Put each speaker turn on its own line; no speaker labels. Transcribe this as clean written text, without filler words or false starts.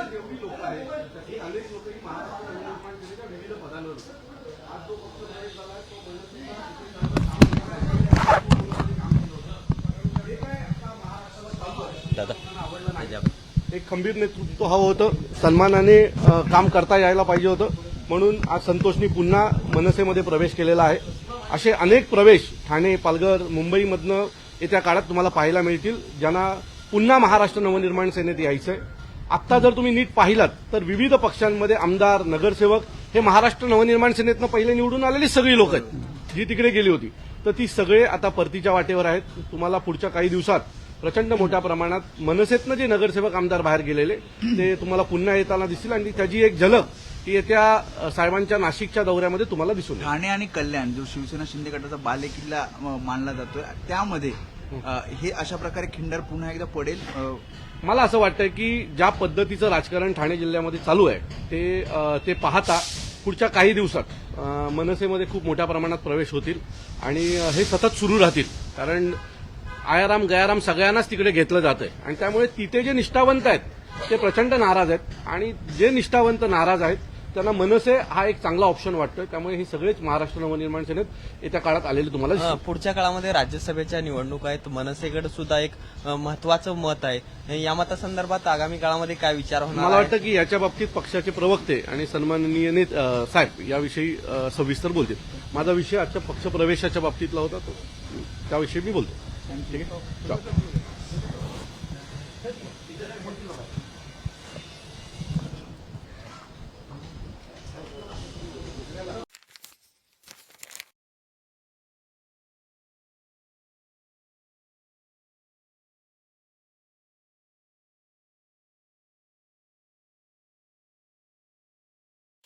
एवढी लोक आहेत ही अनेक लोक ही महाराष्ट्र निर्माण केलेल्या विविध पदांवर आज जो पक्ष प्रवेश झाला तो एक खंबीर नेतृत्व हवं होतं, सन्मानाने काम करता यायला पाहिजे होतं, म्हणून आज संतोषनी पुन्हा मनसेमध्ये प्रवेश केलेला आहे. असे अनेक प्रवेश ठाणे, पालघर, मुंबईमधनं येत्या काळात तुम्हाला पाहायला मिळतील, ज्यांना पुन्हा महाराष्ट्र नवनिर्माण सेनेत यायचंय. आत्ता जर तुम्ही नीट पाहिलात तर विविध पक्षांमध्ये आमदार, नगरसेवक हे महाराष्ट्र नवनिर्माण सेनेतनं पहिले निवडून आलेली सगळी लोक आहेत जी तिकडे गेली होती. तर ती सगळे आता परतीच्या वाटेवर आहेत. तुम्हाला पुढच्या काही दिवसात प्रचंड मोठ्या प्रमाणात मनसेतनं जे नगरसेवक आमदार बाहेर गेलेले ते तुम्हाला पुन्हा येताना दिसतील आणि त्याची एक झलक ही येत्या साहेबांच्या नाशिकच्या दौऱ्यामध्ये तुम्हाला दिसून येईल.
ठाणे आणि कल्याण जो शिवसेना शिंदे गटाचा बालेकिल्ला मानला जातोय त्यामध्ये हे अशा प्रकारे खिंडार पुन्हा एकदा पडेल.
मला असं वाटतं की ज्या पद्धतीचं राजकारण ठाणे जिल्ह्यामध्ये चालू आहे ते पाहता पुढच्या काही दिवसात मनसेमध्ये खूप मोठ्या प्रमाणात प्रवेश होतील आणि हे सतत सुरू राहतील. कारण आयाराम गयाराम सगळ्यांनाच तिकडे घेतलं जातंय आणि त्यामुळे तिथे जे निष्ठावंत आहेत ते प्रचंड नाराज आहेत आणि जे निष्ठावंत नाराज आहेत त्यांना मनसे हा एक चांगला ऑप्शन वाटतोय. त्यामुळे हे सगळेच महाराष्ट्र नवनिर्माण सेनेत येत्या काळात आलेले तुम्हाला दिसतील.
पुढच्या काळामध्ये राज्यसभेच्या निवडणूक आहेत, मनसेकडे सुद्धा एक महत्वाचं मत आहे. या मतासंदर्भात आगामी काळामध्ये काय विचार होणार?
मला वाटतं की याच्या बाबतीत पक्षाचे प्रवक्ते आणि सन्माननीय साहेब याविषयी सविस्तर बोलतील. माझा विषय आजच्या पक्ष प्रवेशाच्या बाबतीतला होता, त्याविषयी मी बोलतो. ठीक आहे.